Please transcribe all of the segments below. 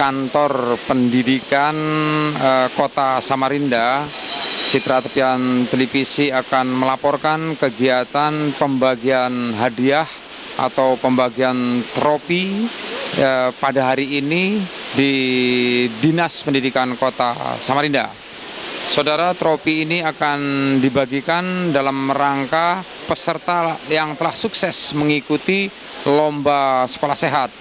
kantor pendidikan Kota Samarinda, Citra Tepian Televisi akan melaporkan kegiatan pembagian hadiah atau pembagian trofi pada hari ini di Dinas Pendidikan Kota Samarinda. Saudara, trofi ini akan dibagikan dalam rangka peserta yang telah sukses mengikuti lomba sekolah sehat.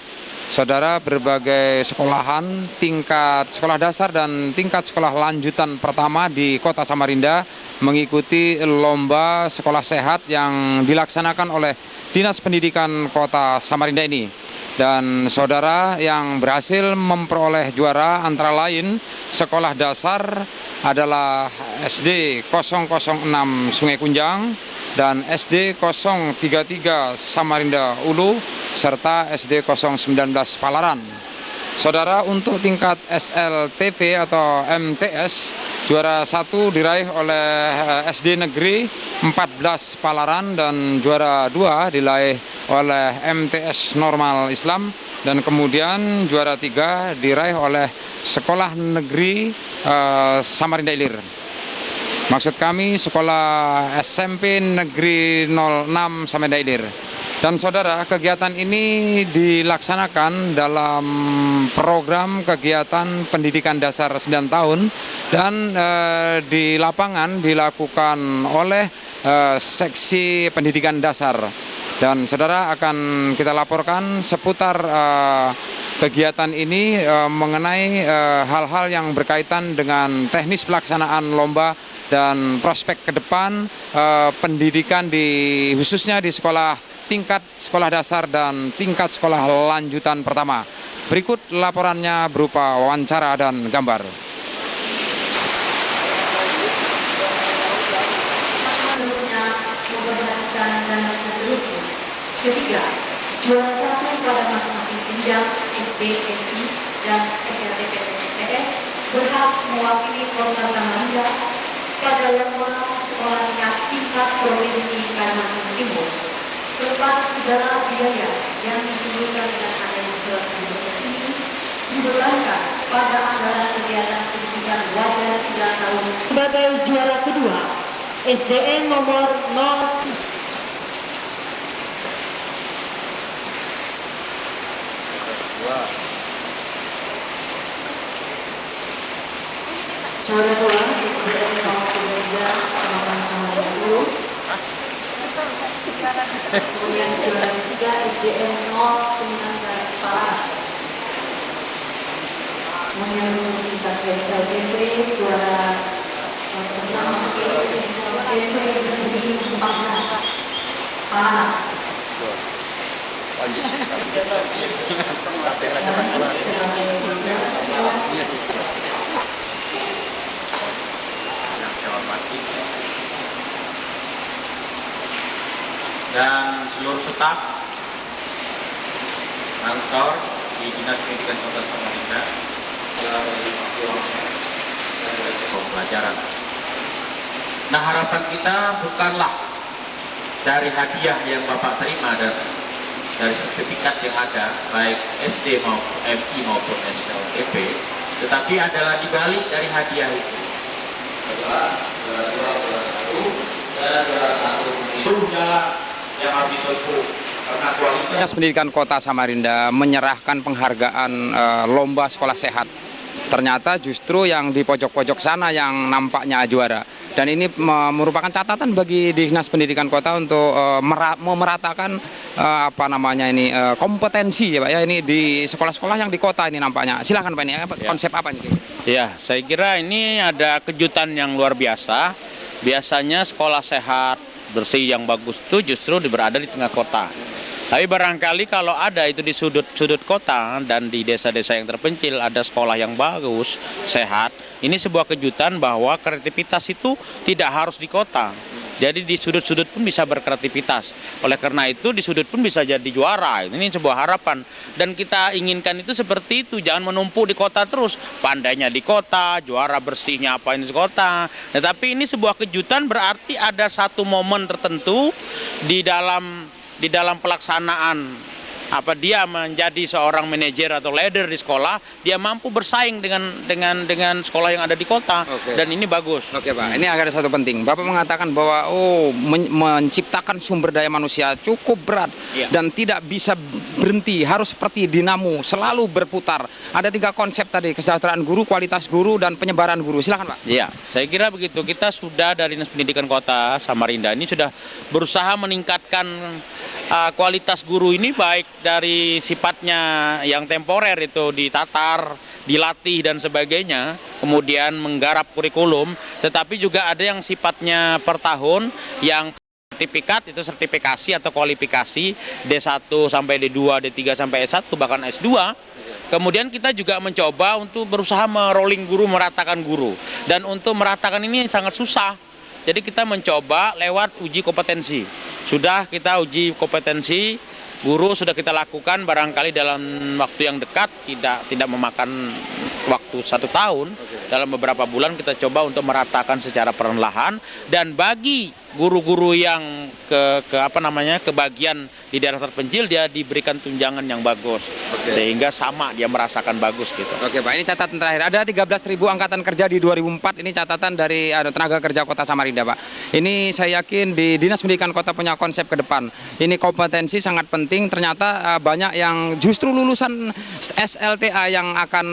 Saudara, berbagai sekolahan tingkat sekolah dasar dan tingkat sekolah lanjutan pertama di Kota Samarinda mengikuti lomba sekolah sehat yang dilaksanakan oleh Dinas Pendidikan Kota Samarinda ini. Dan saudara, yang berhasil memperoleh juara antara lain sekolah dasar adalah SD 006 Sungai Kunjang dan SD 033 Samarinda Ulu serta SD 019 Palaran. Saudara, untuk tingkat SLTP atau MTS, juara 1 diraih oleh SD Negeri 14 Palaran dan juara 2 diraih oleh MTS Normal Islam, dan kemudian juara 3 diraih oleh Sekolah Negeri Samarinda Ilir. Maksud kami Sekolah SMP Negeri 06 Samarinda Ilir. Dan saudara, kegiatan ini dilaksanakan dalam program kegiatan pendidikan dasar 9 tahun dan di lapangan dilakukan oleh seksi pendidikan dasar. Dan saudara, akan kita laporkan seputar kegiatan ini mengenai hal-hal yang berkaitan dengan teknis pelaksanaan lomba dan prospek ke depan pendidikan khususnya di tingkat sekolah dasar dan tingkat sekolah lanjutan pertama. Berikut laporannya berupa wawancara dan gambar. Ketiga, juara 1 pada masing-masing jenjang SD, SD, dan SLTP TPS berhak mewakili Kota Samarinda pada lomba sekolah tingkat Provinsi Kalimantan Timur. Serta segala biaya yang ditimbulkan dengan adanya surat keputusan ini dibebankan pada anggaran kegiatan pendidikan wajar 9 tahun. Sebagai juara kedua, SDN nomor 0. Juara 2, SDN 03 Kecamatan Samarinda. Kemudian juara 3, SDN 09 Palaran. Kemudian untuk tingkat SLTP, juara 6 SMP Negeri 14 Palaran. Dan seluruh staf kantor di Dinas Pendidikan Kota Samarinda pembelajaran. Nah, harapan kita bukanlah dari hadiah yang Bapak terima dan dari sertifikat yang ada, baik SD maupun MI maupun SLTP, tetapi adalah dibalik dari hadiah itu. Yang harus ditempuh karena kualitas. Dinas Pendidikan Kota Samarinda menyerahkan penghargaan lomba sekolah sehat. Ternyata justru yang di pojok-pojok sana yang nampaknya juara. Dan ini merupakan catatan bagi Dinas Pendidikan Kota untuk memeratakan kompetensi ya Pak ya, ini di sekolah-sekolah yang di kota ini nampaknya. Silakan Pak, ini konsep apa ini? Ya, saya kira ini ada kejutan yang luar biasa. Biasanya sekolah sehat bersih yang bagus itu justru berada di tengah kota. Tapi barangkali kalau ada itu di sudut-sudut kota dan di desa-desa yang terpencil ada sekolah yang bagus, sehat. Ini sebuah kejutan bahwa kreativitas itu tidak harus di kota. Jadi di sudut-sudut pun bisa berkreativitas. Oleh karena itu di sudut pun bisa jadi juara. Ini sebuah harapan. Dan kita inginkan itu seperti itu. Jangan menumpuk di kota terus. Pandainya di kota, juara bersihnya apa ini di kota. Nah, tapi ini sebuah kejutan berarti ada satu momen tertentu di dalam pelaksanaan dia menjadi seorang manajer atau leader di sekolah, dia mampu bersaing dengan sekolah yang ada di kota. Oke. Dan ini bagus. Oke Pak, ini ada satu penting. Bapak mengatakan bahwa menciptakan sumber daya manusia cukup berat dan tidak bisa berhenti, harus seperti dinamo, selalu berputar. Ada 3 konsep tadi, kesejahteraan guru, kualitas guru, dan penyebaran guru. Silakan Pak. Iya, saya kira begitu. Kita sudah dari Dinas Pendidikan Kota Samarinda ini sudah berusaha meningkatkan kualitas guru ini, baik dari sifatnya yang temporer itu ditatar, dilatih dan sebagainya, kemudian menggarap kurikulum, tetapi juga ada yang sifatnya per tahun, yang sertifikat itu sertifikasi atau kualifikasi D1 sampai D2, D3 sampai S1 bahkan S2. Kemudian kita juga mencoba untuk berusaha merolling guru, meratakan guru. Dan untuk meratakan ini sangat susah. Jadi kita mencoba lewat uji kompetensi. Sudah kita uji kompetensi, guru sudah kita lakukan barangkali dalam waktu yang dekat, tidak memakan waktu 1 tahun. Dalam beberapa bulan kita coba untuk meratakan secara perlahan, dan bagi guru-guru yang kebagian di daerah terpencil, dia diberikan tunjangan yang bagus. Sehingga sama dia merasakan bagus gitu. Oke Pak, ini catatan terakhir. Ada 13.000 angkatan kerja di 2004. Ini catatan dari tenaga kerja Kota Samarinda Pak. Ini saya yakin di Dinas Pendidikan Kota punya konsep ke depan. Ini kompetensi sangat penting. Ternyata banyak yang justru lulusan SLTA yang akan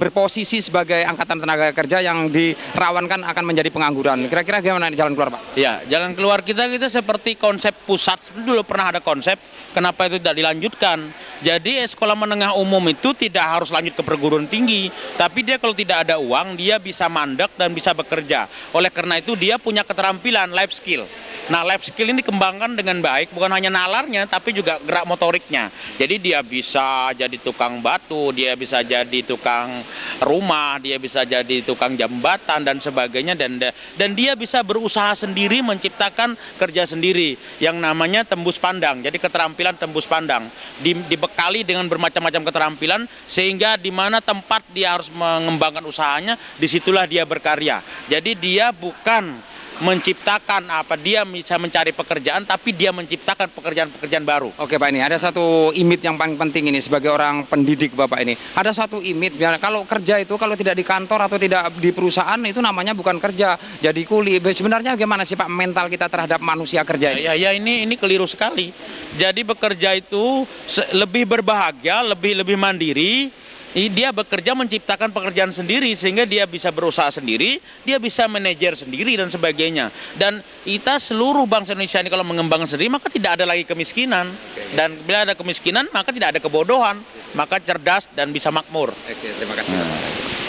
berposisi sebagai angkatan tenaga kerja yang dirawankan akan menjadi pengangguran. Kira-kira gimana nih jalan keluar Pak? Ya, jalan keluar kita seperti konsep pusat. Dulu pernah ada konsep, kenapa itu tidak dilanjutkan? Jadi sekolah menengah umum itu tidak harus lanjut ke perguruan tinggi, tapi dia kalau tidak ada uang, dia bisa mandek dan bisa bekerja. Oleh karena itu dia punya keterampilan life skill. Nah, life skill ini dikembangkan dengan baik, bukan hanya nalarnya, tapi juga gerak motoriknya. Jadi dia bisa jadi tukang batu, dia bisa jadi tukang rumah, dia bisa jadi tukang jembatan dan sebagainya, dan dia bisa berusaha sendiri, menciptakan kerja sendiri yang namanya tembus pandang. Jadi keterampilan tembus pandang dibekali dengan bermacam-macam keterampilan, sehingga di mana tempat dia harus mengembangkan usahanya, disitulah dia berkarya. Jadi dia bukan menciptakan dia bisa mencari pekerjaan, tapi dia menciptakan pekerjaan-pekerjaan baru. Oke Pak, ini ada satu image yang paling penting ini sebagai orang pendidik Bapak ini. Ada satu image, kalau kerja itu kalau tidak di kantor atau tidak di perusahaan itu namanya bukan kerja, jadi kuli. Sebenarnya bagaimana sih Pak mental kita terhadap manusia kerja ini? Ya, ini keliru sekali. Jadi bekerja itu lebih berbahagia, lebih mandiri. Dia bekerja menciptakan pekerjaan sendiri, sehingga dia bisa berusaha sendiri, dia bisa manajer sendiri dan sebagainya. Dan kita seluruh bangsa Indonesia ini kalau mengembangkan sendiri, maka tidak ada lagi kemiskinan. Dan bila ada kemiskinan, maka tidak ada kebodohan, maka cerdas dan bisa makmur. Oke, terima kasih.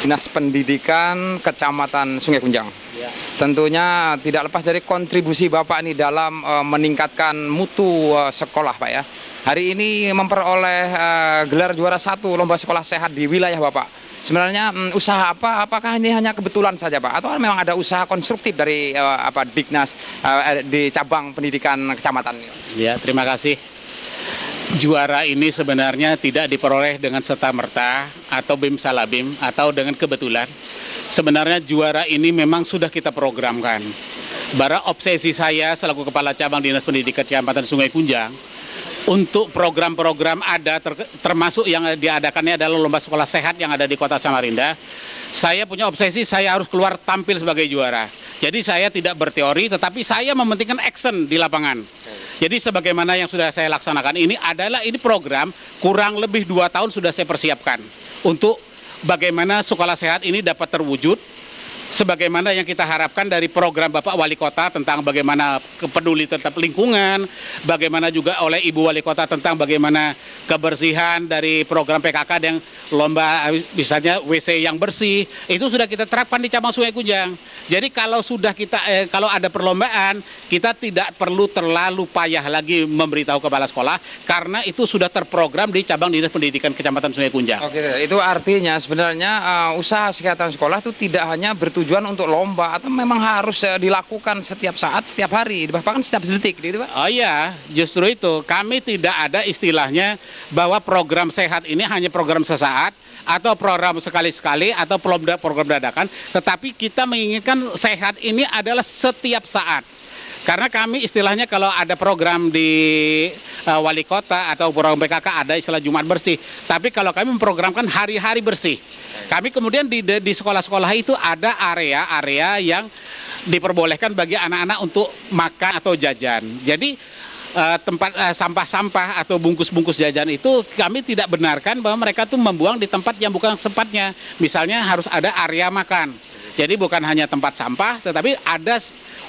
Dinas Pendidikan Kecamatan Sungai Kunjang. Tentunya tidak lepas dari kontribusi Bapak ini dalam meningkatkan mutu sekolah Pak ya. Hari ini memperoleh gelar juara 1 lomba sekolah sehat di wilayah Bapak. Sebenarnya usaha apa? Apakah ini hanya kebetulan saja Pak? Atau memang ada usaha konstruktif dari Dignas di cabang pendidikan kecamatan? Ya, terima kasih. Juara ini sebenarnya tidak diperoleh dengan serta-merta atau bim salabim atau dengan kebetulan. Sebenarnya juara ini memang sudah kita programkan. Bara obsesi saya selaku Kepala Cabang Dinas Pendidikan Kecamatan Sungai Kunjang, untuk program-program ada termasuk yang diadakannya adalah lomba sekolah sehat yang ada di Kota Samarinda. Saya punya obsesi, saya harus keluar tampil sebagai juara. Jadi saya tidak berteori, tetapi saya mementingkan action di lapangan. Jadi sebagaimana yang sudah saya laksanakan ini program kurang lebih 2 tahun sudah saya persiapkan untuk bagaimana sekolah sehat ini dapat terwujud. Sebagaimana yang kita harapkan dari program Bapak Wali Kota tentang bagaimana peduli terhadap lingkungan, bagaimana juga oleh Ibu Wali Kota tentang bagaimana kebersihan dari program PKK yang lomba misalnya WC yang bersih, itu sudah kita terapkan di cabang Sungai Kunjang. Jadi kalau kalau ada perlombaan, kita tidak perlu terlalu payah lagi memberitahu kepala sekolah karena itu sudah terprogram di cabang Dinas Pendidikan Kecamatan Sungai Kunjang. Oke, itu artinya sebenarnya usaha kesehatan sekolah itu tidak hanya bertujuan untuk lomba atau memang harus dilakukan setiap saat, setiap hari, bahkan setiap detik, gitu Pak? Oh iya, justru itu kami tidak ada istilahnya bahwa program sehat ini hanya program sesaat atau program sekali-sekali atau program dadakan, tetapi kita menginginkan sehat ini adalah setiap saat. Karena kami istilahnya kalau ada program di wali kota atau program PKK ada istilah Jumat bersih. Tapi kalau kami memprogramkan hari-hari bersih. Kami kemudian di sekolah-sekolah itu ada area-area yang diperbolehkan bagi anak-anak untuk makan atau jajan. Jadi tempat sampah-sampah atau bungkus-bungkus jajan itu kami tidak benarkan bahwa mereka tuh membuang di tempat yang bukan tempatnya. Misalnya harus ada area makan. Jadi bukan hanya tempat sampah, tetapi ada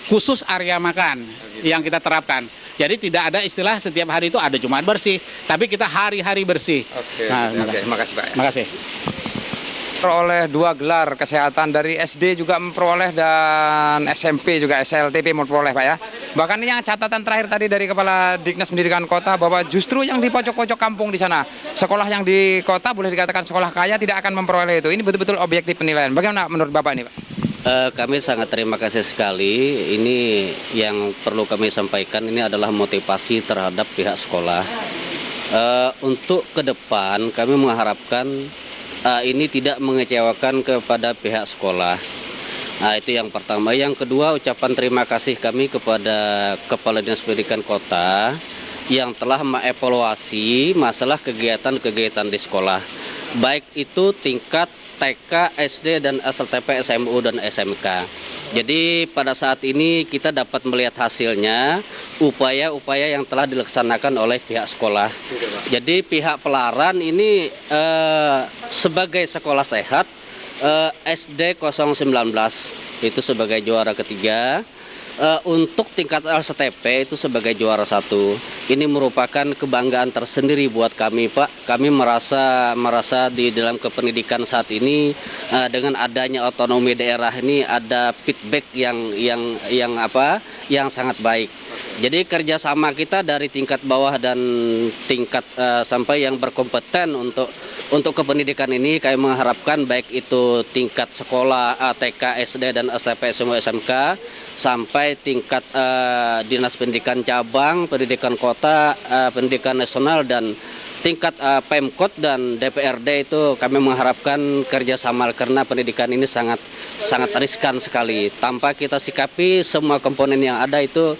khusus area makan yang kita terapkan. Jadi tidak ada istilah setiap hari itu ada Jumat bersih, tapi kita hari-hari bersih. Oke, Nah, terima kasih Pak. Terima kasih. Memperoleh 2 gelar kesehatan dari SD juga memperoleh dan SMP juga SLTP memperoleh Pak ya. Bahkan yang catatan terakhir tadi dari Kepala Dinas Pendidikan Kota bahwa justru yang di pojok-pojok kampung di sana, sekolah yang di kota boleh dikatakan sekolah kaya tidak akan memperoleh itu. Ini betul-betul objektif penilaian. Bagaimana menurut Bapak ini Pak? Kami sangat terima kasih sekali. Ini yang perlu kami sampaikan, ini adalah motivasi terhadap pihak sekolah. Untuk ke depan kami mengharapkan ini tidak mengecewakan kepada pihak sekolah. Nah, itu yang pertama. Yang kedua, ucapan terima kasih kami kepada Kepala Dinas Pendidikan Kota yang telah mengevaluasi masalah kegiatan-kegiatan di sekolah. Baik itu tingkat TK, SD, dan SLTP, SMU, dan SMK. Jadi pada saat ini kita dapat melihat hasilnya, upaya-upaya yang telah dilaksanakan oleh pihak sekolah. Jadi pihak Pelaran ini sebagai sekolah sehat, SD 019 itu sebagai juara ketiga. Untuk tingkat LSTP itu sebagai juara 1. Ini merupakan kebanggaan tersendiri buat kami Pak. Kami merasa di dalam kependidikan saat ini dengan adanya otonomi daerah ini ada feedback yang sangat baik. Jadi kerjasama kita dari tingkat bawah dan tingkat sampai yang berkompeten untuk kependidikan ini kami mengharapkan baik itu tingkat sekolah TK, SD, dan SMP, SMU, SMK sampai tingkat Dinas Pendidikan Cabang, Pendidikan Kota, Pendidikan Nasional, dan tingkat Pemkot dan DPRD itu kami mengharapkan kerjasama karena pendidikan ini sangat riskan sekali. Tanpa kita sikapi semua komponen yang ada itu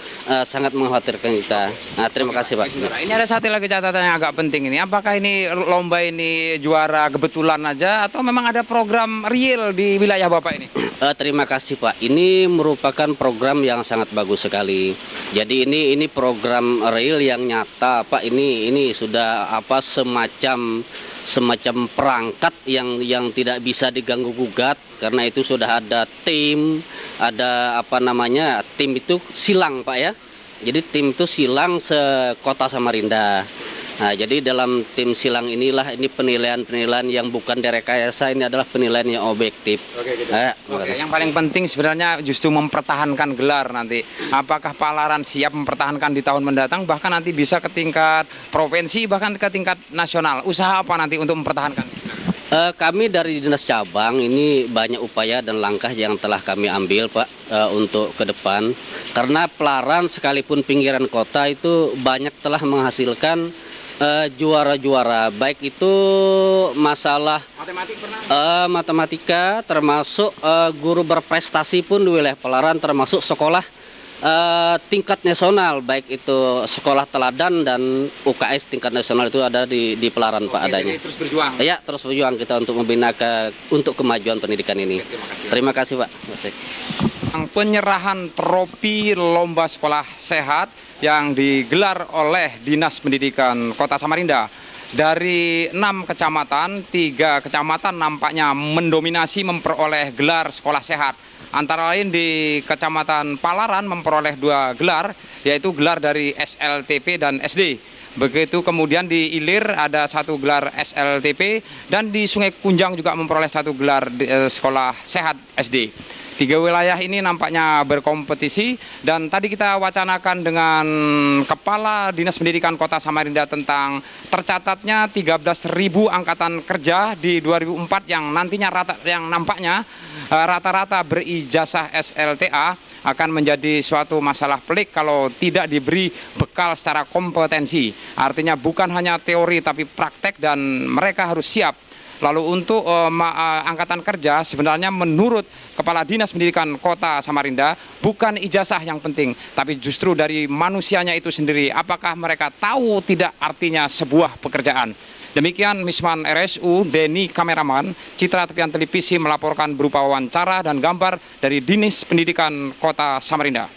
sangat mengkhawatirkan kita. Nah, terima kasih Pak. Ini ada satu lagi catatan yang agak penting ini. Apakah ini lomba ini juara kebetulan aja atau memang ada program real di wilayah Bapak ini? Terima kasih Pak. Ini merupakan program yang sangat bagus sekali. Jadi ini program real yang nyata Pak. Ini sudah semacam perangkat yang tidak bisa diganggu gugat karena itu sudah ada tim, ada tim itu silang Pak ya. Jadi tim itu silang sekota Samarinda. Nah, jadi dalam tim silang inilah ini penilaian-penilaian yang bukan direkayasa, ini adalah penilaian yang objektif. Yang paling penting sebenarnya justru mempertahankan gelar nanti. Apakah Palaran siap mempertahankan di tahun mendatang, bahkan nanti bisa ke tingkat provinsi, bahkan ke tingkat nasional. Usaha apa nanti untuk mempertahankan? Kami dari Dinas Cabang ini banyak upaya dan langkah yang telah kami ambil Pak untuk ke depan. Karena Pelaran sekalipun pinggiran kota itu banyak telah menghasilkan juara-juara, baik itu masalah matematika, termasuk guru berprestasi pun di wilayah Pelaran, termasuk sekolah tingkat nasional, baik itu sekolah teladan dan UKS tingkat nasional itu ada di Pelaran Pak adanya. Jadi terus berjuang. Ya, terus berjuang kita untuk membina untuk kemajuan pendidikan ini. Terima kasih Pak. Penyerahan trofi lomba sekolah sehat yang digelar oleh Dinas Pendidikan Kota Samarinda. Dari 6 kecamatan, 3 kecamatan nampaknya mendominasi memperoleh gelar sekolah sehat. Antara lain di Kecamatan Palaran memperoleh 2 gelar, yaitu gelar dari SLTP dan SD. Begitu kemudian di Ilir ada 1 gelar SLTP dan di Sungai Kunjang juga memperoleh 1 gelar sekolah sehat SD. 3 wilayah ini nampaknya berkompetisi dan tadi kita wacanakan dengan Kepala Dinas Pendidikan Kota Samarinda tentang tercatatnya 13.000 angkatan kerja di 2004 yang nantinya nampaknya rata-rata berijazah SLTA akan menjadi suatu masalah pelik kalau tidak diberi bekal secara kompetensi. Artinya bukan hanya teori tapi praktek dan mereka harus siap Lalu untuk angkatan kerja sebenarnya menurut Kepala Dinas Pendidikan Kota Samarinda bukan ijazah yang penting, tapi justru dari manusianya itu sendiri. Apakah mereka tahu tidak artinya sebuah pekerjaan? Demikian Misman RSU, Denny kameraman, Citra Tepian Televisi melaporkan berupa wawancara dan gambar dari Dinas Pendidikan Kota Samarinda.